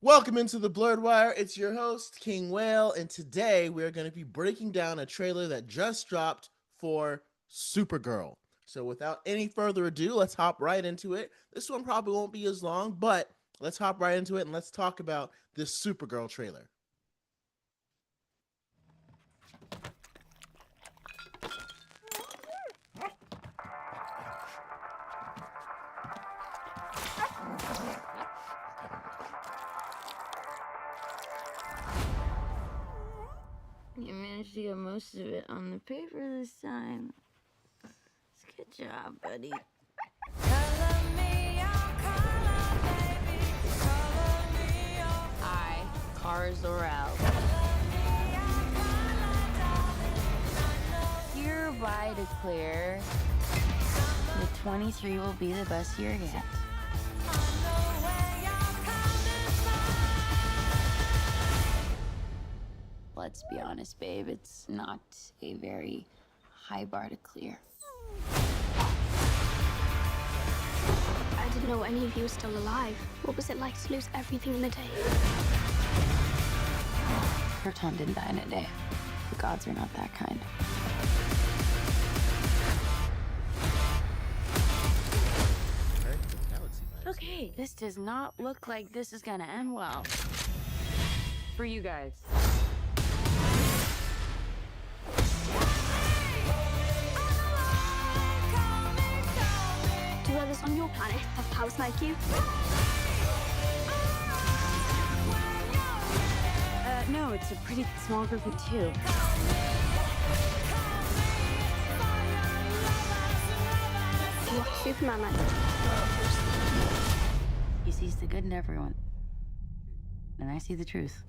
Welcome into the Blurred Wire. It's your host, King Whale, and today we're going to be breaking down a trailer that just dropped for Supergirl. So, without any further ado, let's hop right into it. This one probably won't be as long, but let's hop right into it and let's talk about this Supergirl trailer. You managed to get most of it on the paper this time. Good job, buddy. I, Cars Zorel, hereby declare that 23 will be the best year yet. Let's be honest, babe, it's not a very high bar to clear. I didn't know any of you were still alive. What was it like to lose everything in a day? Proton didn't die in a day. The gods are not that kind. Okay, this does not look like this is gonna end well. For you guys. Do others on your planet have powers like you? No, it's a pretty small group of two. What's Superman like? He sees the good in everyone. And I see the truth.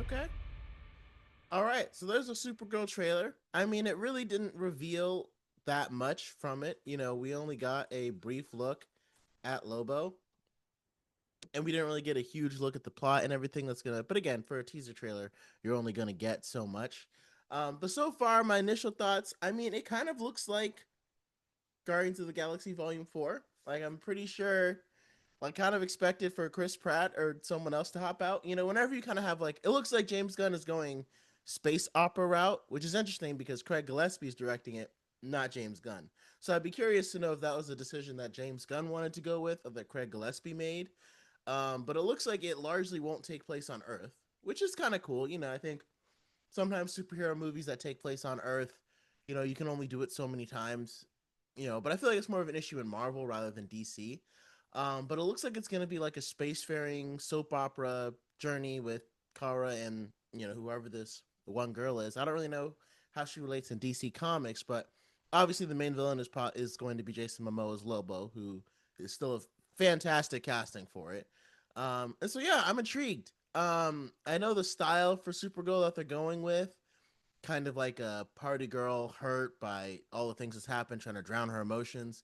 Okay. All right, so there's a Supergirl trailer. I mean, it really didn't reveal that much from it. We only got a brief look at Lobo, and we didn't really get a huge look at the plot and everything that's gonna. But again, for a teaser trailer, you're only gonna get so much. But so far, my initial thoughts. I mean, it kind of looks like Guardians of the Galaxy Volume 4. Like, I'm pretty sure, like, kind of expected for Chris Pratt or someone else to hop out. Whenever you kind of have, like, it looks like James Gunn is going space opera route, which is interesting because Craig Gillespie is directing it, not James Gunn. So I'd be curious to know if that was a decision that James Gunn wanted to go with or that Craig Gillespie made. But it looks like it largely won't take place on Earth, which is kind of cool. I think sometimes superhero movies that take place on Earth, you can only do it so many times. But I feel like it's more of an issue in Marvel rather than DC. But it looks like it's going to be like a spacefaring soap opera journey with Kara and whoever this one girl is. I don't really know how she relates in DC Comics, but obviously the main villain is going to be Jason Momoa's Lobo, who is still a fantastic casting for it. And so yeah, I'm intrigued. I know the style for Supergirl that they're going with, kind of like a party girl hurt by all the things that's happened, trying to drown her emotions.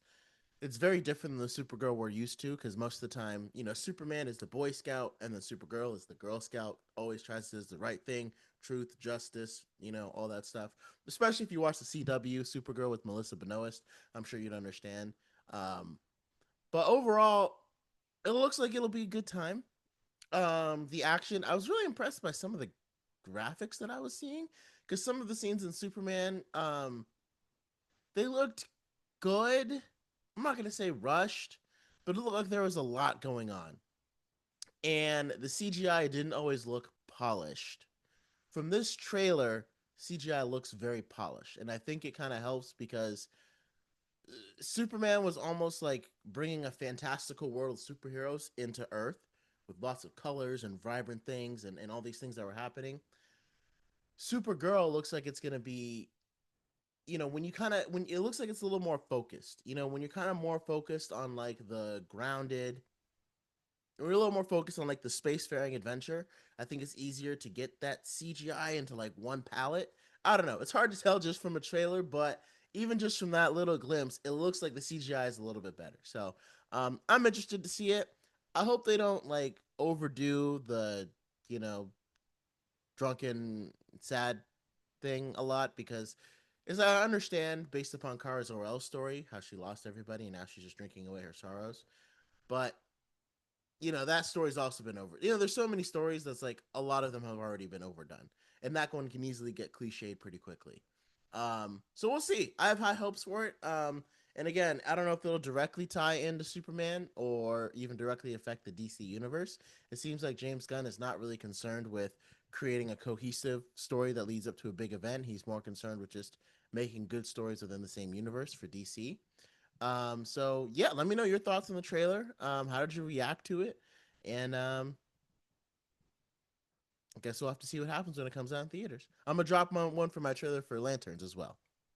It's very different than the Supergirl we're used to, because most of the time, Superman is the Boy Scout and the Supergirl is the Girl Scout. Always tries to do the right thing, truth, justice, all that stuff. Especially if you watch the CW Supergirl with Melissa Benoist, I'm sure you'd understand. Um, but overall, it looks like it'll be a good time. The action, I was really impressed by some of the graphics that I was seeing, because some of the scenes in Superman, they looked good. I'm not gonna say rushed, but it looked like there was a lot going on, and the CGI didn't always look polished. From this trailer, CGI looks very polished, and I think it kind of helps because Superman was almost like bringing a fantastical world of superheroes into Earth with lots of colors and vibrant things and all these things that were happening. Supergirl looks like it's gonna be, when it looks like it's a little more focused, when you're kind of more focused on like the grounded, we're a little more focused on like the spacefaring adventure. I think it's easier to get that CGI into like one palette. I don't know. It's hard to tell just from a trailer, but even just from that little glimpse, it looks like the CGI is a little bit better. So I'm interested to see it. I hope they don't like overdo the, you know, drunken, sad thing a lot because, as I understand, based upon Kara Zor-El's story, how she lost everybody and now she's just drinking away her sorrows. But that story's also been over. There's so many stories that's like a lot of them have already been overdone, and that one can easily get cliched pretty quickly. So we'll see. I have high hopes for it. And again, I don't know if it'll directly tie into Superman or even directly affect the DC universe. It seems like James Gunn is not really concerned with creating a cohesive story that leads up to a big event. He's more concerned with just making good stories within the same universe for DC. So yeah, let me know your thoughts on the trailer. How did you react to it? And I guess we'll have to see what happens when it comes out in theaters. I'm gonna drop one for my trailer for Lanterns as well.